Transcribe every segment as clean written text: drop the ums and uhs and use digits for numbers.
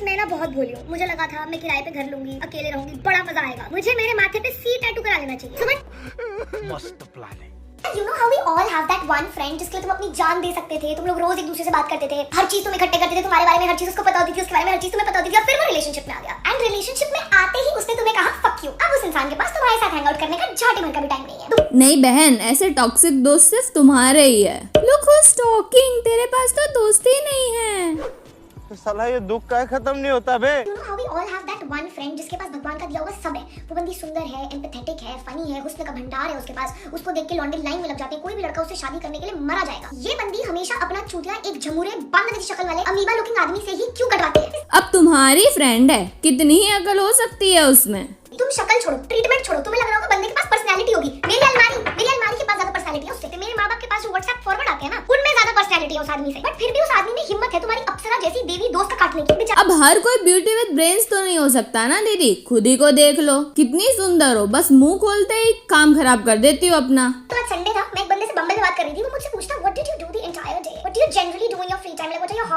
मैं ना बहुत भोली हूँ। मुझे लगा था मैं किराए पे घर लूंगी, अकेले रहूंगी, बड़ा मजा आएगा। मुझे मेरे माथे पे सी टैटू करा लेना चाहिए। मस्त प्लान है। You know how we all have that one friend जिसके लिए तुम अपनी जान दे सकते थे। तुम लोग रोज एक दूसरे से बात करते थे, हर चीज तुम इकट्ठे करते थे, तुम्हारे बारे में हर चीज उसको पता होती थी, उसके बारे में हर चीज तुम्हें पता होती थी, और फिर वो रिलेशनशिप में आ गया। एंड रिलेशनशिप में आते ही उसने तुम्हें कहा फक यू। अब उस इंसान के पास तुम्हारे साथ हैंग आउट करने का झाटे भर का भी टाइम नहीं है। नहीं बहन, ऐसे टॉक्सिक दोस्त सिर्फ तुम्हारे ही है। लुक हूज टॉकिंग, तेरे पास तो दोस्त ही नहीं है। तो साला ये दुख का खत्म नहीं होता बे। You know how we all have that one friend जिसके पास भगवान का दिया हुआ सब है। वो बंदी सुंदर है, एम्पैथेटिक है, फनी है, हुस्न का भंडार है उसके पास। उसको देख के लौंडे लाइन में लग जाते हैं। कोई भी लड़का उससे शादी करने के लिए मरा जाएगा। ये बंदी हमेशा अपना चूतिया एक झमुरे बंद जैसी शक्ल वाले अमीबा लुकिंग आदमी से ही क्यों कटवाती है? अब तुम्हारी फ्रेंड है, कितनी ही अकल हो सकती है उसमें। तुम शक्ल छोड़ो, ट्रीटमेंट छोड़ो, तुम्हें लग रहा होगा बंदे के पास पर्सनालिटी होगी। मेरी अलमारी के पास ज्यादा पर्सनालिटी है उससे। मेरे माँ बाप के पास जो व्हाट्सएप फॉरवर्ड आते हैं ना, उनमें ज्यादा पर्सनालिटी है उस आदमी से। बट फिर भी उस आदमी में हिम्मत है तुम्हारी अप्सरा जैसी देवी दोस्त काटने की। अब हर कोई ब्यूटी विद ब्रेन्स तो नहीं हो सकता ना दीदी, खुद ही को देख लो, कितनी सुंदर हो, बस मुंह खोलते ही काम खराब कर देती हो अपना। तो आज संडे था, मैं एक बंदे से बम्बे में बात कर रही थी। वो मुझसे पूछता what did you do the entire day, what do you generally do in your free time, like what are your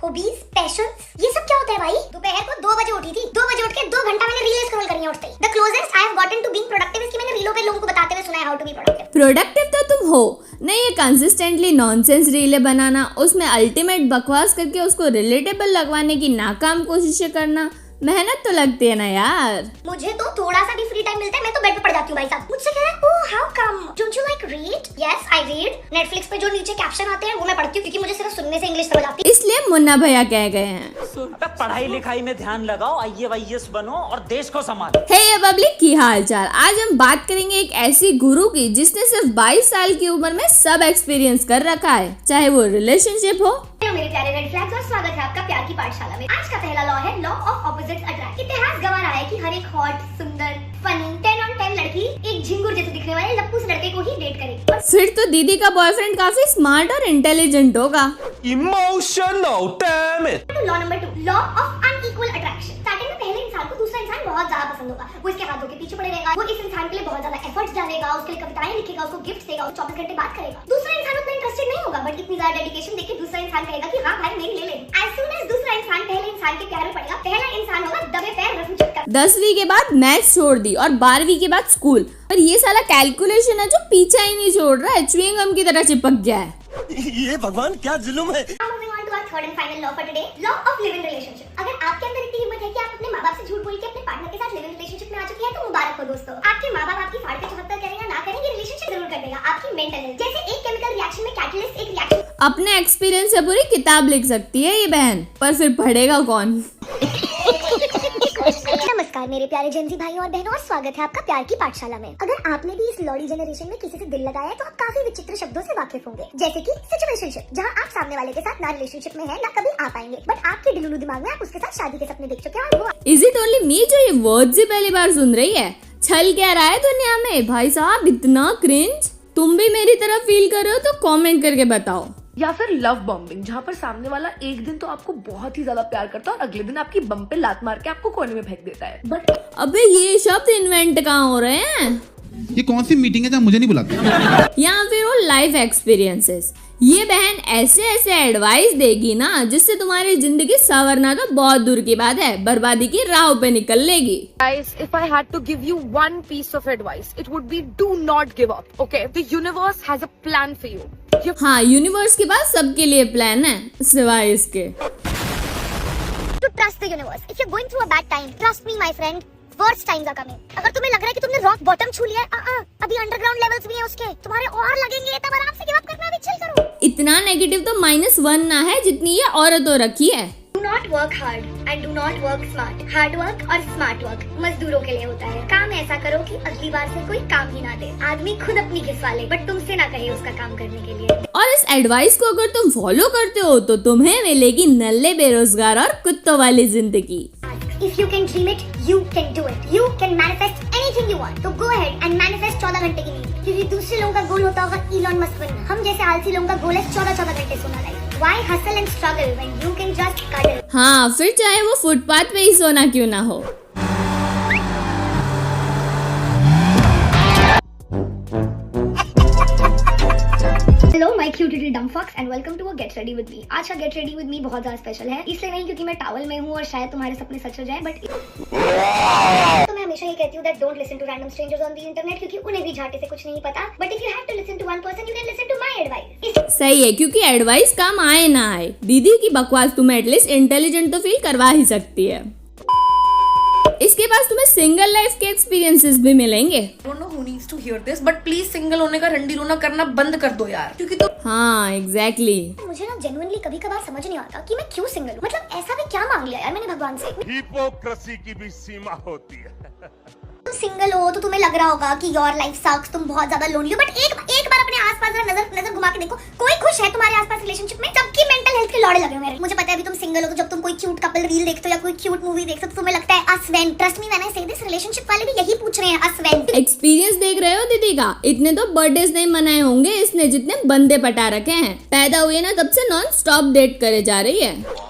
hobbies, passions, ये सब क्या होता है भाई? दोपहर को 2 बजे उठी थी, 2 बजे उठ के 2 घंटा मैंने रील स्क्रॉल करी है उठते ही। The closest I have gotten to being productive इसकी मैंने रीलों पे लोगों को बताते हुए सुना है how to be productive. Productive तो तुम हो नहीं, ये कंसिस्टेंटली नॉनसेंस रीलें बनाना, उसमें अल्टीमेट बकवास करके उसको रिलेटेबल लगवाने की नाकाम कोशिशें करना, मेहनत तो लगती है ना यार। मुझे तो थोड़ा सा भी फ्री टाइम मिलता है मैं तो बेड पे पड़ जाती हूँ भाई साहब। मुझसे कह रहा है oh how come, don't you like read? Yes I read. Netflix पे जो नीचे कैप्शन आते हैं वो मैं पढ़ती हूँ क्योंकि मुझे सिर्फ सुनने से इंग्लिश समझ आती है। इसलिए मुन्ना भैया कह गए हैं अबे पढ़ाई लिखाई में ध्यान लगाओ, IAS बनो और देश को संभालो। हे ये पब्लिक की हाल चाल। आज हम बात करेंगे एक ऐसी गुरु की जिसने सिर्फ 22 साल की उम्र में सब एक्सपीरियंस कर रखा है, चाहे वो रिलेशनशिप हो। मेरे प्यारे रेड फ्लैग्स और स्वागत है आपका प्यार की पाठशाला में। आज का पहला लॉ है लॉ ऑफ ऑपोजिट्स अट्रैक्ट। इतिहास गवाह रहा है कि हर एक हॉट, सुंदर, फनी 10 on 10 लड़की एक झिंगुर जैसे दिखने वाले लप्पू से लड़के को ही डेट करेगी। फिर तो दीदी का बॉयफ्रेंड काफी स्मार्ट और इंटेलिजेंट होगा। Emotional damn it. Law number 2 law of unequal attraction. Starting में पहले इंसान को दूसरा इंसान बहुत ज्यादा पसंद होगा। वो इसके हाथों के पीछे पड़े रहेगा, वो इस इंसान के लिए बहुत ज्यादा एफर्ट्स डालेगा, उसके लिए कविताएं लिखेगा, उसको गिफ्ट देगा, 24 घंटे बात करेगा। दूसरा इंसान उतना इंटरेस्टेड नहीं होगा, बट इतनी ज्यादा डेडिकेशन देख के दूसरा इंसान कहेगा कि हाँ भाई मेरी ले ले। एज सून एज दूसरा इंसान पहले इंसान के प्यार में पड़ेगा, पहला इंसान होगा दबे पैर रफू चक्कर। 10वीं के बाद मैथ्स छोड़ दी और 12वीं के बाद स्कूल, और ये साला कैलकुलेशन है जो पीछा ही नहीं छोड़ रहा है, च्युइंग गम की तरह चिपक गया है। ये भगवान क्या जुल्म है। Third and final law for today, law of live in relationship. अगर आपके अंदर इतनी हिम्मत है कि आप अपने माँ बाप से झूठ बोल के अपने पार्टनर के साथ लिव इन रिलेशनशिप में आ चुकी है तो मुबारक हो दोस्तों। आपके माँ बाप आपकी फाड़ के 74 करें या ना करें, ये रिलेशनशिप जरूर कर देगा आपकी मेंटल हेल्थ। जैसे एक केमिकल रिएक्शन में कैटलिस्ट एक रिएक्शन अपने एक्सपीरियंस से पूरी किताब लिख सकती है ये बहन, पर फिर पढ़ेगा कौन? नमस्कार मेरे प्यारे जेनजी भाइयों और बहनों और स्वागत है आपका प्यार की पाठशाला में। अगर आपने भी इस लॉडी जनरेशन में किसी से दिल लगाया है तो आप काफी विचित्र शब्दों से वाकिफ होंगे, जैसे कि सिचुएशनशिप, जहां आप सामने वाले के साथ ना रिलेशनशिप में है ना कभी आ पाएंगे, बट आपके डिलुलू दिमाग में आप उसके साथ शादी के सपने देख चुके हैं और वो इज इट ओनली मी जो ये वर्ड्स ही पहली बार सुन रही है? छल क्या रहा है दुनिया में भाई साहब, इतना क्रिंज। तुम भी मेरी तरह फील कर रहे हो तो कमेंट करके बताओ। या फिर लव बॉम्बिंग, जहाँ पर सामने वाला एक दिन तो आपको बहुत ही ज्यादा प्यार करता है और अगले दिन आपकी बम पे लात मार के आपको कोने में फेंक देता है। बट अबे ये शब्द इन्वेंट कहाँ हो रहे हैं? ये कौन सी मीटिंग है जहाँ मुझे नहीं बुलाते? या फिर वो लाइफ एक्सपीरियंसेस। ये बहन ऐसे ऐसे एडवाइस देगी ना जिससे तुम्हारी जिंदगी संवरना तो बहुत दूर की बात है, बर्बादी की राह पे निकल लेगी। guys, if I had to give you one piece of advice, it would be do not give up. Okay, the universe has a plan for you. हाँ, यूनिवर्स के पास सबके लिए प्लान है सिवाय इसके। to trust the universe. If you're going through a bad time, trust me my friend, worst times are coming. अगर तुम्हें लग रहा है कि तुमने रॉक बॉटम छू लिया है, अभी अंडरग्राउंड लेवल्स भी हैं उसके, तुम्हारे और लगेंगे, तब आराम से गिव अप करना, अभी चिल करो। इतना नेगेटिव तो -1 ना है जितनी ये औरतों रखी है। Do not work hard and do not work smart. Hard work और smart work मजदूरों के लिए होता है। काम ऐसा करो कि अगली बार से कोई काम ही ना दे। आदमी खुद अपनी घिसवा ले, बट तुमसे ना कहे उसका काम करने के लिए। और इस एडवाइस को अगर तुम फॉलो करते हो तो तुम्हें मिलेगी नल्ले बेरोजगार और कुत्तों वाली जिंदगी। If you can dream it, you can do it. You can manifest anything you want. तो go ahead and manifest 14 घंटे की नींद, क्योंकि दूसरे लोगों का गोल होता होगा इलॉन मस्क बनना, हम जैसे आलसी लोगों का गोल है 14 घंटे सोना। Life Why hustle and struggle when you can just cuddle? हाँ, फिर चाहे वो फुटपाथ पे ही सोना क्यों ना हो। Hello my cute little dumb fox and welcome to get ready with me. आज का गेट रेडी विद मी बहुत ज्यादा स्पेशल है, इसलिए नहीं क्योंकि मैं टॉवल में हूँ और शायद तुम्हारे सपने सच हो जाए, बट तो मैं हमेशा ये कहती हूँ that don't listen to random strangers on the internet, क्योंकि उन्हें भी झाटे से कुछ नहीं पता। But if you have to listen to one person, you can listen to my advice. सही है, क्योंकि एडवाइस काम आए ना आए, दीदी की बकवास तुम्हें एटलीस्ट इंटेलिजेंट तो फील करवा ही सकती है। इसके पास तुम्हें सिंगल लाइफ के एक्सपीरियंसेस भी मिलेंगे। Don't know who needs to hear this, but please single होने का रंडी रोना करना बंद कर दो यार, क्योंकि तो हाँ एग्जैक्टली। मुझे ना जेन्युइनली कभी कभार समझ नहीं आता कि मैं क्यों सिंगल हूँ। मतलब ऐसा भी क्या मांग लिया यार मैंने भगवान से। हिपोक्रेसी की भी सीमा होती है। तुम सिंगल हो तो तुम्हें लग रहा होगा कि योर लाइफ सक्स, तुम बहुत ज्यादा लोनली हो, बट एक बार अपने आसपास जरा नजर घुमा के देखो, कोई खुश है तुम्हारे आसपास रिलेशनशिप में? सबकी मेंटल हेल्थ के लौड़े लगे हुए हैं। मुझे पता है अभी तुम सिंगल हो, तो जब तुम कोई क्यूट कपल रील देखते हो या कोई क्यूट मूवी देखते हो तो तुम्हें लगता है us when. Trust me when I से दिस, रिलेशनशिप वाले भी यही पूछ रहे हैं, अस व्हेन। एक्सपीरियंस देख रहे हो दीदी का? इतने तो बर्थडेज नहीं मनाए होंगे इसने जितने बंदे पटा रखे हैं। पैदा हुई ना तब से नॉन स्टॉप डेट करे जा रही है।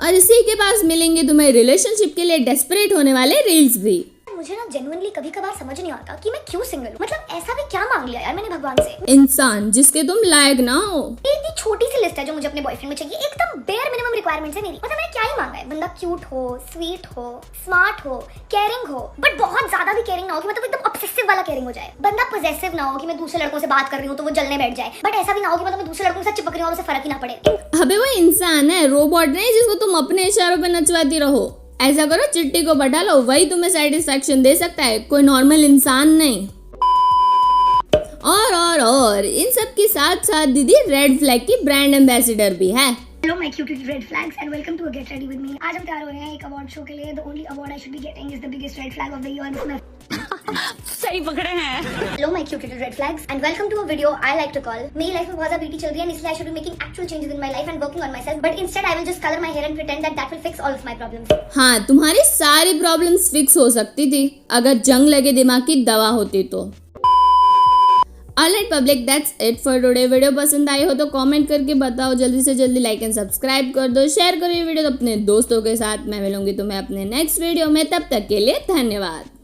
और इसी के पास मिलेंगे तुम्हें रिलेशनशिप के लिए डेस्परेट होने वाले रील्स भी। मुझे ना जेन्युइनली कभी कभार समझ नहीं आता कि मैं क्यों सिंगल हूँ। मतलब ऐसा भी क्या मांग लिया यार मैंने भगवान से। इंसान जिसके तुम लायक ना हो। इतनी छोटी सी लिस्ट है जो मुझे अपने बॉयफ्रेंड में चाहिए, एकदम बेयर मिनिमम रिक्वायरमेंट्स है मेरी। मतलब मैंने क्या ही मांगा है, बंदा क्यूट हो, स्वीट हो, स्मार्ट हो, केयरिंग हो, बट बहुत ज्यादा भी केयरिंग ना हो कि मतलब एकदम ऑब्सेसिव वाला केयरिंग हो जाए। बंदा पॉसेसिव ना हो कि मैं दूसरे लड़कों से बात कर रही हूँ तो वो जलने बैठ जाए, बट ऐसा भी ना हो कि मतलब मैं दूसरे लड़कों से चिपक रही हूँ और उसे फर्क ही ना पड़े। अबे वो इंसान है, रोबोट नहीं जिसको तुम अपने इशारों पे नचवाती रहो। ऐसा करो चिट्टी को बैठा लो, वही तुम्हें सेटिस्फेक्शन दे सकता है, कोई नॉर्मल इंसान नहीं। और इन सब के साथ साथ दीदी रेड फ्लैग की ब्रांड एम्बेसडर भी है। Hello my cute little red flags and welcome to get ready with me. आज हम तैयार हो रहे हैं एक अवार्ड शो के लिए। The only award I should be getting is the biggest red flag of the year. सही पकड़े हैं। Hello my cute little red flags and welcome to a video I like to call. मेरी life में बहुत ज्यादा BT चल रही है, इसलिए I should be making actual changes in my life and working on my self, but instead I will just colour my hair and pretend that that will fix all of my problems. हाँ, तुम्हारी सारी problems fix हो सकती थी अगर जंग लगे दिमाग की दवा होती तो। Alright public, that's it for today. Video पसंद आई हो तो कमेंट करके बताओ, जल्दी से जल्दी लाइक एंड सब्सक्राइब कर दो, शेयर करो ये वीडियो अपने दोस्तों के साथ। मैं मिलूंगी तुम्हें अपने नेक्स्ट वीडियो में, तब तक के लिए धन्यवाद।